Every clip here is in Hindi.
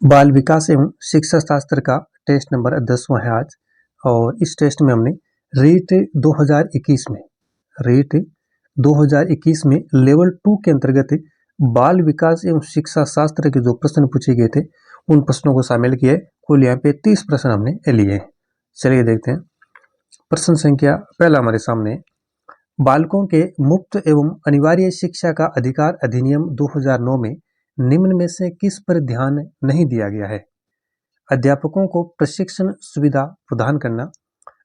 बाल विकास एवं शिक्षा शास्त्र का टेस्ट नंबर 10वां है आज। और इस टेस्ट में हमने रीट 2021 में लेवल 2 के अंतर्गत बाल विकास एवं शिक्षा शास्त्र के जो प्रश्न पूछे गए थे उन प्रश्नों को शामिल किया है। कुल यहाँ पे 30 प्रश्न हमने लिए हैं। चलिए देखते हैं। प्रश्न संख्या पहला हमारे सामने, बालकों के मुफ्त एवं अनिवार्य शिक्षा का अधिकार अधिनियम 2009 में निम्न में से किस पर ध्यान नहीं दिया गया है? अध्यापकों को प्रशिक्षण सुविधा प्रदान करना,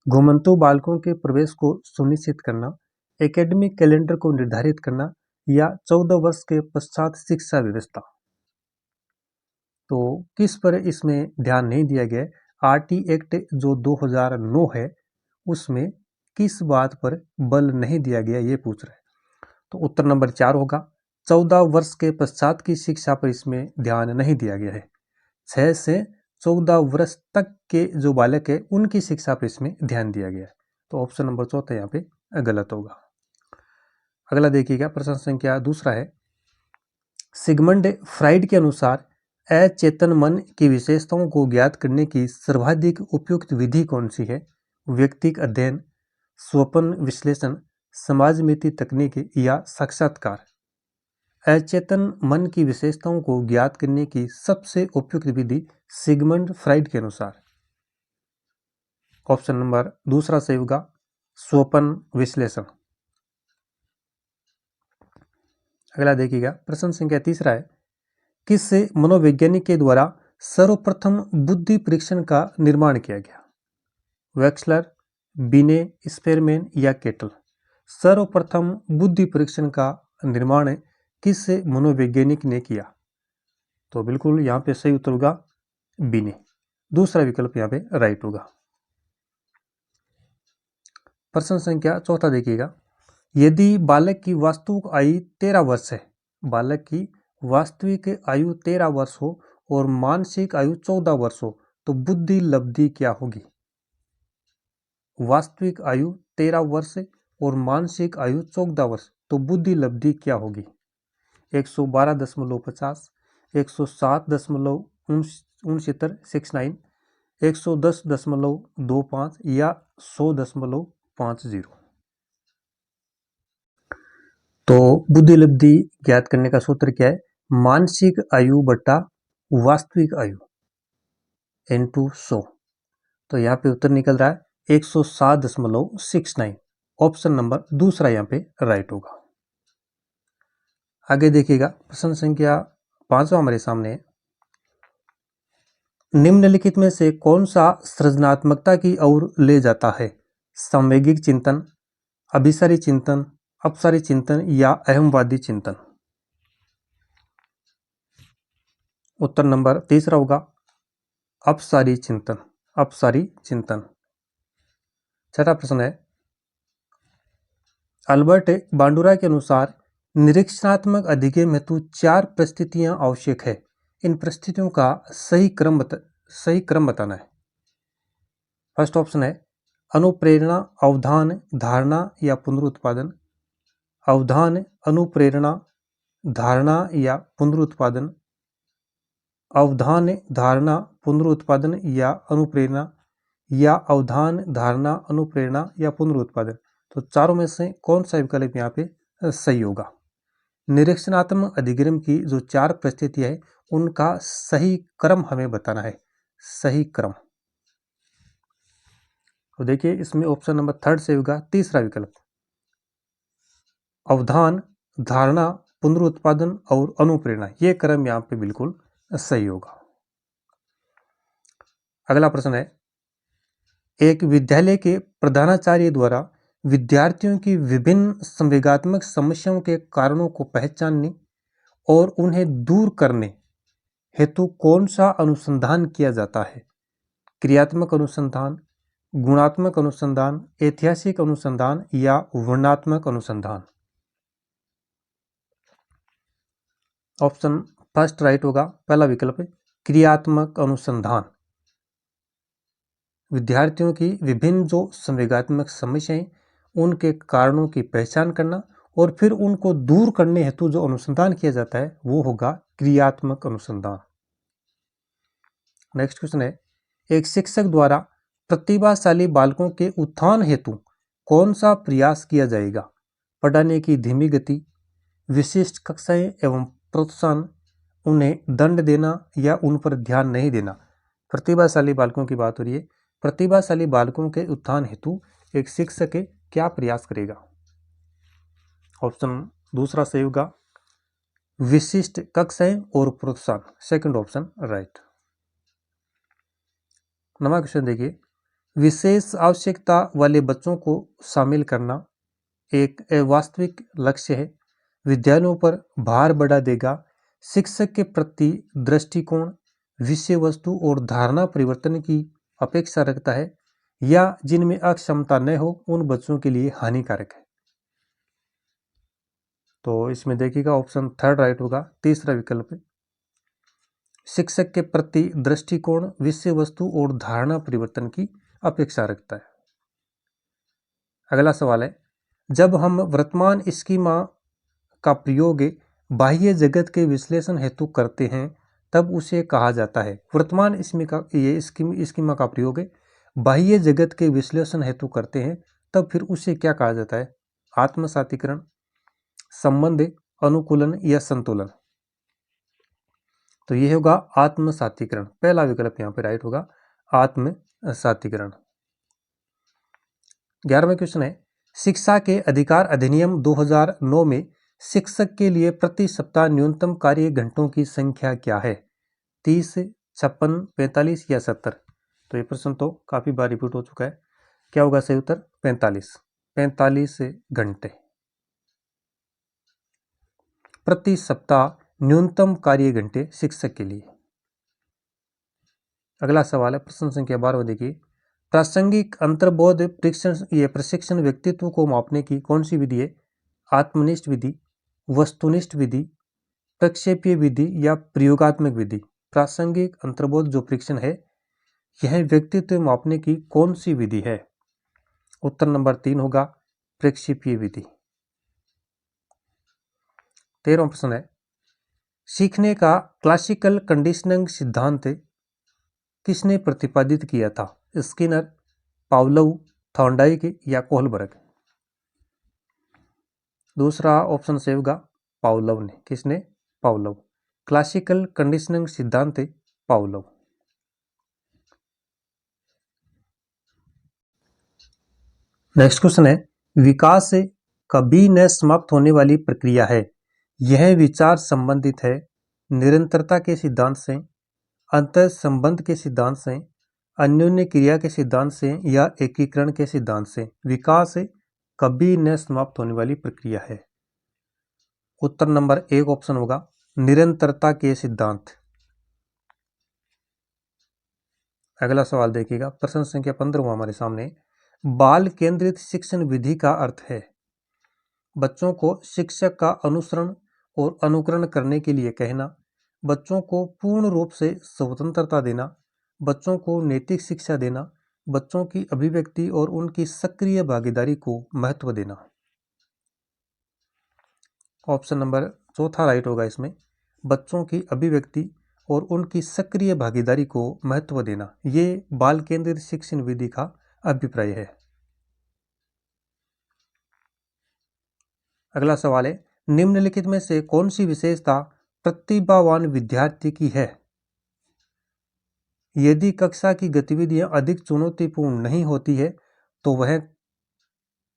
घुमंतु बालकों के प्रवेश को सुनिश्चित करना, एकेडमिक कैलेंडर को निर्धारित करना या 14 वर्ष के पश्चात शिक्षा व्यवस्था। तो किस पर इसमें ध्यान नहीं दिया गया? आरटी एक्ट जो 2009 है उसमें किस बात पर बल नहीं दिया गया ये पूछ रहे हैं। तो उत्तर नंबर 4 होगा, 14 वर्ष के पश्चात की शिक्षा पर इसमें ध्यान नहीं दिया गया है। 6 से 14 वर्ष तक के जो बालक है उनकी शिक्षा पर इसमें ध्यान दिया गया है। तो ऑप्शन नंबर चौथा यहाँ पे गलत होगा। अगला देखिएगा, प्रश्न संख्या दूसरा है, सिगमंड फ्राइड के अनुसार अचेतन मन की विशेषताओं को ज्ञात करने की सर्वाधिक उपयुक्त विधि कौन सी है? व्यक्तिक अध्ययन, स्वप्न विश्लेषण, समाजमिति तकनीक या साक्षात्कार। अचेतन मन की विशेषताओं को ज्ञात करने की सबसे उपयुक्त विधि सिगमंड फ्राइड के अनुसार ऑप्शन नंबर दूसरा सही होगा, स्वप्न विश्लेषण। अगला देखिएगा, प्रश्न संख्या तीसरा है, किस मनोवैज्ञानिक के द्वारा सर्वप्रथम बुद्धि परीक्षण का निर्माण किया गया? वेक्सलर, बिने, स्पेरमैन या केटल। सर्वप्रथम बुद्धि परीक्षण का निर्माण किस मनोवैज्ञानिक ने किया? तो बिल्कुल यहाँ पे सही उत्तर होगा बिने। दूसरा विकल्प यहाँ पे राइट होगा। प्रश्न संख्या चौथा देखिएगा, यदि बालक की वास्तविक आयु 13 वर्ष है, बालक की वास्तविक आयु 13 वर्ष हो और मानसिक आयु 14 वर्ष हो तो बुद्धि लब्धि क्या होगी? वास्तविक आयु 13 वर्ष और मानसिक आयु 14 वर्ष तो बुद्धि लब्धि क्या होगी? 112.50, 107.69, 110.25 या 100.50। तो बुद्धि लब्धि ज्ञात करने का सूत्र क्या है? मानसिक आयु बटा वास्तविक आयु इनटू 100। तो यहाँ पे उत्तर निकल रहा है 107.69। ऑप्शन नंबर दूसरा यहाँ पे राइट होगा। आगे देखिएगा, प्रश्न संख्या 5वां हमारे सामने है, निम्नलिखित में से कौन सा सृजनात्मकता की ओर ले जाता है? संवेगिक चिंतन, अभिसारी चिंतन, अपसारी चिंतन या अहमवादी चिंतन। उत्तर नंबर तीसरा होगा अपसारी चिंतन, अपसारी चिंतन। छठा प्रश्न है, अल्बर्ट बांडुरा के अनुसार निरीक्षणात्मक अधिगम हेतु 4 परिस्थितियां आवश्यक है। इन परिस्थितियों का सही क्रम बताना है। फर्स्ट ऑप्शन है अनुप्रेरणा, अवधान, धारणा या पुनरुत्पादन। अवधान, अनुप्रेरणा, धारणा या पुनरुत्पादन। अवधान, धारणा, पुनरुत्पादन या अनुप्रेरणा, या अवधान, धारणा, अनुप्रेरणा या पुनरुत्पादन। तो चारों में से कौन सा विकल्प यहाँ पे सही होगा? निरीक्षणात्मक अधिगम की जो 4 परिस्थितियां है उनका सही क्रम हमें बताना है, सही क्रम। तो देखिए इसमें ऑप्शन नंबर थर्ड से होगा तीसरा विकल्प, अवधान, धारणा, पुनरुत्पादन और अनुप्रेरणा। ये क्रम यहाँ पे बिल्कुल सही होगा। अगला प्रश्न है, एक विद्यालय के प्रधानाचार्य द्वारा विद्यार्थियों की विभिन्न संवेगात्मक समस्याओं के कारणों को पहचानने और उन्हें दूर करने हेतु कौन सा अनुसंधान किया जाता है? क्रियात्मक अनुसंधान, गुणात्मक अनुसंधान, ऐतिहासिक अनुसंधान या वर्णनात्मक अनुसंधान। ऑप्शन फर्स्ट राइट होगा, पहला विकल्प क्रियात्मक अनुसंधान। विद्यार्थियों की विभिन्न जो संवेगात्मक समस्याएं उनके कारणों की पहचान करना और फिर उनको दूर करने हेतु जो अनुसंधान किया जाता है वो होगा क्रियात्मक अनुसंधान। नेक्स्ट क्वेश्चन है, एक शिक्षक द्वारा प्रतिभाशाली बालकों के उत्थान हेतु कौन सा प्रयास किया जाएगा? पढ़ाने की धीमी गति, विशिष्ट कक्षाएं एवं प्रोत्साहन, उन्हें दंड देना या उन पर ध्यान नहीं देना। प्रतिभाशाली बालकों की बात हो रही है। प्रतिभाशाली बालकों के उत्थान हेतु एक शिक्षक क्या प्रयास करेगा? ऑप्शन दूसरा सही होगा, विशिष्ट कक्षाएं और प्रोत्साहन, सेकंड ऑप्शन राइट। नवा क्वेश्चन देखिए, विशेष आवश्यकता वाले बच्चों को शामिल करना एक वास्तविक लक्ष्य है, विद्यालयों पर भार बढ़ा देगा, शिक्षक के प्रति दृष्टिकोण, विषय वस्तु और धारणा परिवर्तन की अपेक्षा रखता है, या जिनमें अक्षमता न हो उन बच्चों के लिए हानिकारक है। तो इसमें देखिएगा ऑप्शन थर्ड राइट होगा, तीसरा विकल्प है। शिक्षक के प्रति दृष्टिकोण, विषय वस्तु और धारणा परिवर्तन की अपेक्षा रखता है। अगला सवाल है, जब हम वर्तमान स्कीमा का प्रयोग बाह्य जगत के विश्लेषण हेतु करते हैं तब उसे कहा जाता है। वर्तमान स्कीमा का प्रयोग बाह्य जगत के विश्लेषण हेतु करते हैं तब फिर उसे क्या कहा जाता है? आत्मसातीकरण, संबंध, अनुकूलन या संतुलन। तो ये होगा आत्मसातीकरण, पहला विकल्प यहाँ पे राइट होगा, आत्मसातीकरण। 11वां क्वेश्चन है, शिक्षा के अधिकार अधिनियम 2009 में शिक्षक के लिए प्रति सप्ताह न्यूनतम कार्य घंटों की संख्या क्या है? 30, 56, 45 या 70? तो ये प्रश्न तो काफी बार रिपीट हो चुका है। क्या होगा सही उत्तर? 45 घंटे प्रति सप्ताह न्यूनतम कार्य घंटे शिक्षक के लिए। अगला सवाल है, प्रश्न संख्या 12 देखिए, प्रासंगिक अंतर्बोध प्रशिक्षण व्यक्तित्व को मापने की कौन सी विधि है? आत्मनिष्ठ विधि, वस्तुनिष्ठ विधि, प्रक्षेपीय विधि या प्रयोगात्मक विधि? प्रासंगिक अंतर्बोध जो परीक्षण है यह व्यक्तित्व मापने की कौन सी विधि है? उत्तर नंबर 3 होगा, प्रक्षेपीय विधि। 13वां प्रश्न है, सीखने का क्लासिकल कंडीशनिंग सिद्धांत किसने प्रतिपादित किया था? स्किनर, पावलोव, थॉर्नडाइक या कोहलबर्ग? दूसरा ऑप्शन सही होगा, पावलोव ने। किसने? पावलोव। क्लासिकल कंडीशनिंग सिद्धांत पावलोव। नेक्स्ट क्वेश्चन है, विकास कभी न समाप्त होने वाली प्रक्रिया है, यह विचार संबंधित है निरंतरता के सिद्धांत से, अंतर संबंध के सिद्धांत से, अन्योन्य क्रिया के सिद्धांत से या एकीकरण के सिद्धांत से? विकास कभी न समाप्त होने वाली प्रक्रिया है। उत्तर नंबर 1 ऑप्शन होगा, निरंतरता के सिद्धांत। अगला सवाल देखिएगा, प्रश्न संख्या 15 हमारे सामने, बाल केंद्रित शिक्षण विधि का अर्थ है बच्चों को शिक्षक का अनुसरण और अनुकरण करने के लिए कहना, बच्चों को पूर्ण रूप से स्वतंत्रता देना, बच्चों को नैतिक शिक्षा देना, बच्चों की अभिव्यक्ति और उनकी सक्रिय भागीदारी को महत्व देना। ऑप्शन नंबर चौथा राइट होगा इसमें, बच्चों की अभिव्यक्ति और उनकी सक्रिय भागीदारी को महत्व देना। ये बाल केंद्रित शिक्षण विधि का अभिप्राय है। अगला सवाल है, निम्नलिखित में से कौन सी विशेषता प्रतिभावान विद्यार्थी की है? यदि कक्षा की गतिविधियां अधिक चुनौतीपूर्ण नहीं होती है तो वह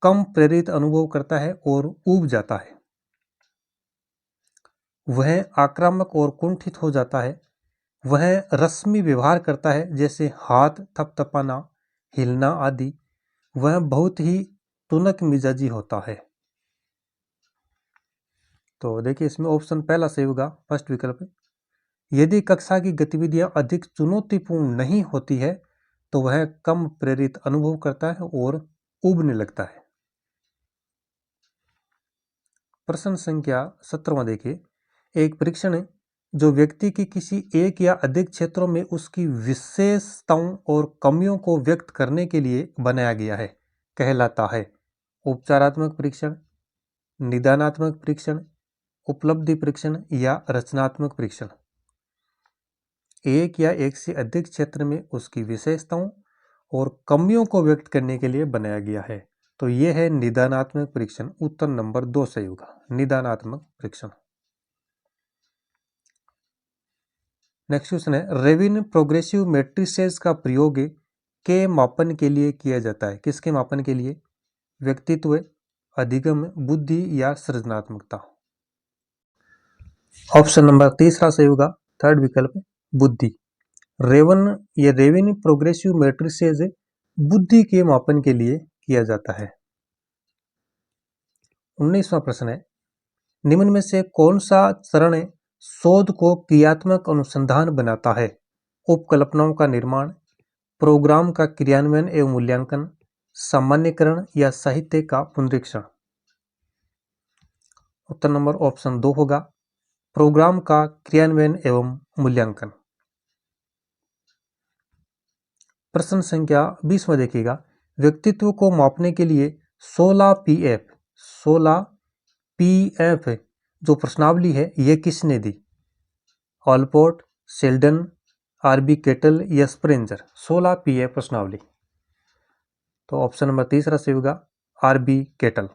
कम प्रेरित अनुभव करता है और ऊब जाता है। वह आक्रामक और कुंठित हो जाता है। वह रस्मी व्यवहार करता है जैसे हाथ थपथपाना, हिलना आदि। वह बहुत ही तुनक मिजाजी होता है। तो देखिए इसमें ऑप्शन पहला सही होगा, फर्स्ट विकल्प। यदि कक्षा की गतिविधियां अधिक चुनौतीपूर्ण नहीं होती है तो वह कम प्रेरित अनुभव करता है और उबने लगता है। प्रश्न संख्या 17 देखिए, एक परीक्षण है जो व्यक्ति की किसी एक या अधिक क्षेत्रों में उसकी विशेषताओं और कमियों को व्यक्त करने के लिए बनाया गया है कहलाता है उपचारात्मक परीक्षण, निदानात्मक परीक्षण, उपलब्धि परीक्षण या रचनात्मक परीक्षण? एक या एक से अधिक क्षेत्र में उसकी विशेषताओं और कमियों को व्यक्त करने के लिए बनाया गया है। तो यह है निदानात्मक परीक्षण। उत्तर नंबर 2 सही होगा, निदानात्मक परीक्षण। नेक्स्ट क्वेश्चन है, रेवेन्यू प्रोग्रेसिव मैट्रिसेस का प्रयोग के मापन के लिए किया जाता है। किसके मापन के लिए? व्यक्तित्व, अधिगम, बुद्धि या सृजनात्मकता। ऑप्शन नंबर तीसरा सही होगा, थर्ड विकल्प बुद्धि। रेवेन्यू प्रोग्रेसिव मैट्रिसेस बुद्धि के मापन के लिए किया जाता है। 19वां प्रश्न है, निम्न में से कौन सा चरण शोध को क्रियात्मक अनुसंधान बनाता है? उपकल्पनाओं का निर्माण, प्रोग्राम का क्रियान्वयन एवं मूल्यांकन, सामान्यकरण या साहित्य का पुनरीक्षण। उत्तर नंबर ऑप्शन 2 होगा, प्रोग्राम का क्रियान्वयन एवं मूल्यांकन। प्रश्न संख्या 20 में देखिएगा, व्यक्तित्व को मापने के लिए 16 पीएफ जो प्रश्नावली है यह किसने दी? ऑलपोर्ट, शेल्डन, आरबी केटल या स्प्रेंजर। 16 पीएफ प्रश्नावली। तो ऑप्शन नंबर तीसरा सही होगा, आरबी केटल।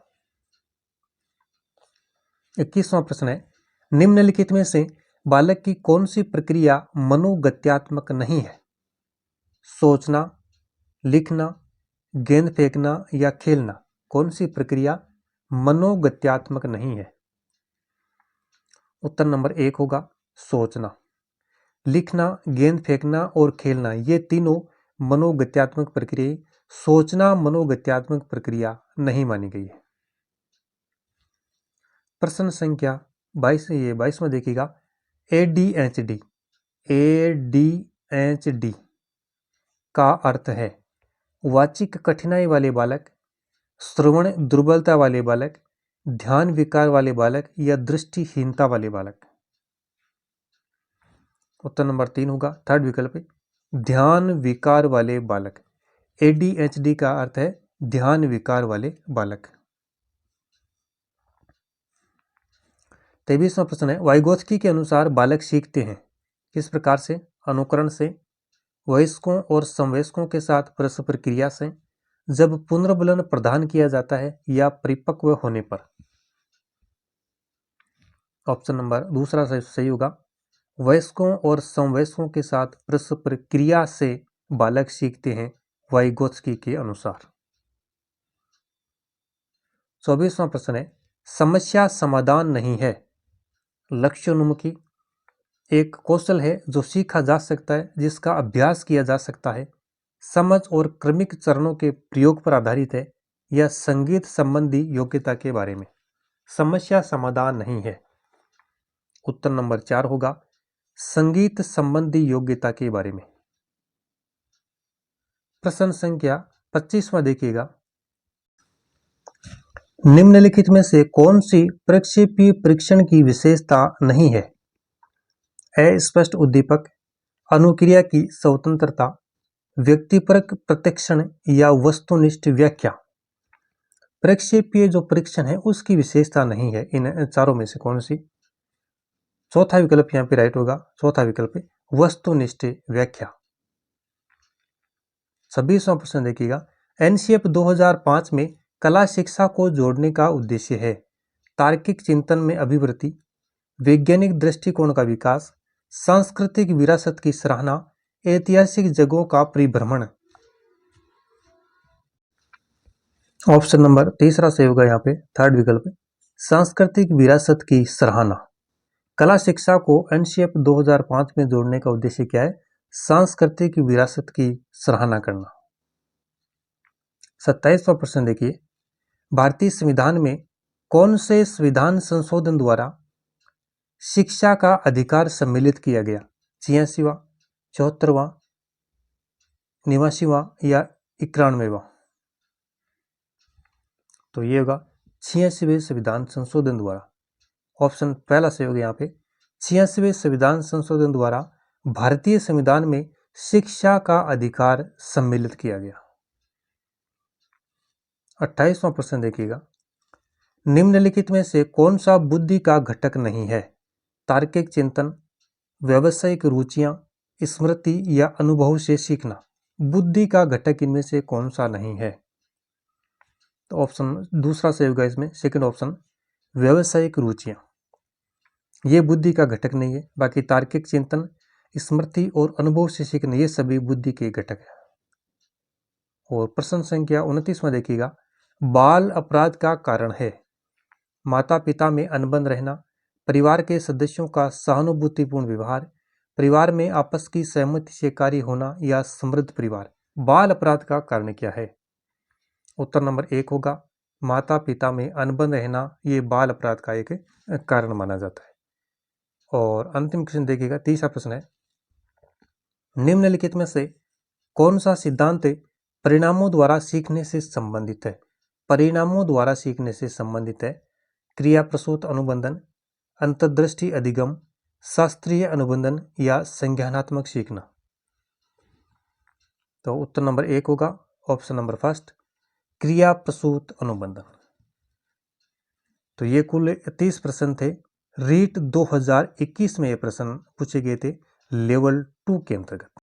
21वां प्रश्न है, निम्नलिखित में से बालक की कौन सी प्रक्रिया मनोगत्यात्मक नहीं है? सोचना, लिखना, गेंद फेंकना या खेलना। कौन सी प्रक्रिया मनोगत्यात्मक नहीं है? उत्तर नंबर 1 होगा, सोचना। लिखना, गेंद फेंकना और खेलना ये तीनों मनोगत्यात्मक प्रक्रिया, सोचना मनोगत्यात्मक प्रक्रिया नहीं मानी गई है। प्रश्न संख्या 22 में देखिएगा, एडीएचडी का अर्थ है वाचिक कठिनाई वाले बालक, श्रवण दुर्बलता वाले बालक, ध्यान विकार वाले बालक या दृष्टिहीनता वाले बालक। उत्तर नंबर 3 होगा, थर्ड विकल्प ध्यान विकार वाले बालक। एडीएचडी का अर्थ है ध्यान विकार वाले बालक। 23वां प्रश्न है, वाइगोत्स्की के अनुसार बालक सीखते हैं किस प्रकार से? अनुकरण से, वयस्कों और समवयस्कों के साथ परस्पर क्रिया से, जब पुनर्बलन प्रदान किया जाता है या परिपक्व होने पर। ऑप्शन नंबर दूसरा सही होगा, वयस्कों और समवयस्कों के साथ परस्पर क्रिया से बालक सीखते हैं वाइगोत्स्की के अनुसार। 24वां प्रश्न है, समस्या समाधान नहीं है लक्ष्योन्मुखी एक कौशल है जो सीखा जा सकता है, जिसका अभ्यास किया जा सकता है, समझ और क्रमिक चरणों के प्रयोग पर आधारित है, या संगीत संबंधी योग्यता के बारे में। समस्या समाधान नहीं है। उत्तर नंबर 4 होगा, संगीत संबंधी योग्यता के बारे में। प्रश्न संख्या 25वां देखिएगा, निम्नलिखित में से कौन सी प्रक्षेपीय परीक्षण की विशेषता नहीं है? अस्पष्ट उद्दीपक, अनुक्रिया की स्वतंत्रता, व्यक्तिपरक प्रत्यक्षण या वस्तुनिष्ठ व्याख्या। प्रक्षेपीय जो परीक्षण है उसकी विशेषता नहीं है इन चारों में से कौन सी? चौथा विकल्प यहाँ पे राइट होगा, चौथा विकल्प वस्तुनिष्ठ व्याख्या। 26वां प्रश्न देखिएगा, एनसीएफ 2005 में कला शिक्षा को जोड़ने का उद्देश्य है तार्किक चिंतन में अभिवृत्ति, वैज्ञानिक दृष्टिकोण का विकास, सांस्कृतिक विरासत की सराहना, ऐतिहासिक जगहों का परिभ्रमण। ऑप्शन नंबर तीसरा सही होगा यहाँ पे, थर्ड विकल्प सांस्कृतिक विरासत की सराहना। कला शिक्षा को एनसीएफ 2005 में जोड़ने का उद्देश्य क्या है? सांस्कृतिक विरासत की सराहना करना। 27वां प्रश्न देखिए, भारतीय संविधान में कौन से संविधान संशोधन द्वारा शिक्षा का अधिकार सम्मिलित किया गया? 86वां, 74वां, 89वां या 91वां? तो ये होगा 86वें संविधान संशोधन द्वारा। ऑप्शन पहला सही होगा यहाँ पे, 86वें संविधान संशोधन द्वारा भारतीय संविधान में शिक्षा का अधिकार सम्मिलित किया गया। 28वां प्रश्न देखिएगा, निम्नलिखित में से कौन सा बुद्धि का घटक नहीं है? तार्किक चिंतन, व्यावसायिक रुचियां, स्मृति या अनुभव से सीखना, बुद्धि का घटक इनमें से कौन सा नहीं है? तो ऑप्शन दूसरा सही होगा इसमें, सेकंड ऑप्शन, व्यावसायिक रुचियां। ये बुद्धि का घटक नहीं है। बाकी तार्किक चिंतन, स्मृति और अनुभव से सीखना, ये सभी बुद्धि के घटक है। और प्रश्न संख्या 29वां देखिएगा, बाल अपराध का कारण है माता पिता में अनबन रहना, परिवार के सदस्यों का सहानुभूतिपूर्ण व्यवहार, परिवार में आपस की सहमति से कार्य होना या समृद्ध परिवार। बाल अपराध का कारण क्या है? उत्तर नंबर 1 होगा, माता पिता में अनबन रहना, ये बाल अपराध का एक कारण माना जाता है। और अंतिम क्वेश्चन देखिएगा, तीसरा प्रश्न है, निम्नलिखित में से कौन सा सिद्धांत परिणामों द्वारा सीखने से संबंधित है? परिणामों द्वारा सीखने से संबंधित है क्रिया प्रसूत अनुबंधन, अंतर्दृष्टि अधिगम, शास्त्रीय अनुबंधन या संज्ञानात्मक सीखना। तो उत्तर नंबर 1 होगा, ऑप्शन नंबर फर्स्ट, क्रिया प्रसूत अनुबंधन। तो ये कुल 30 प्रश्न थे। रीट 2021 में ये प्रश्न पूछे गए थे लेवल 2 के अंतर्गत।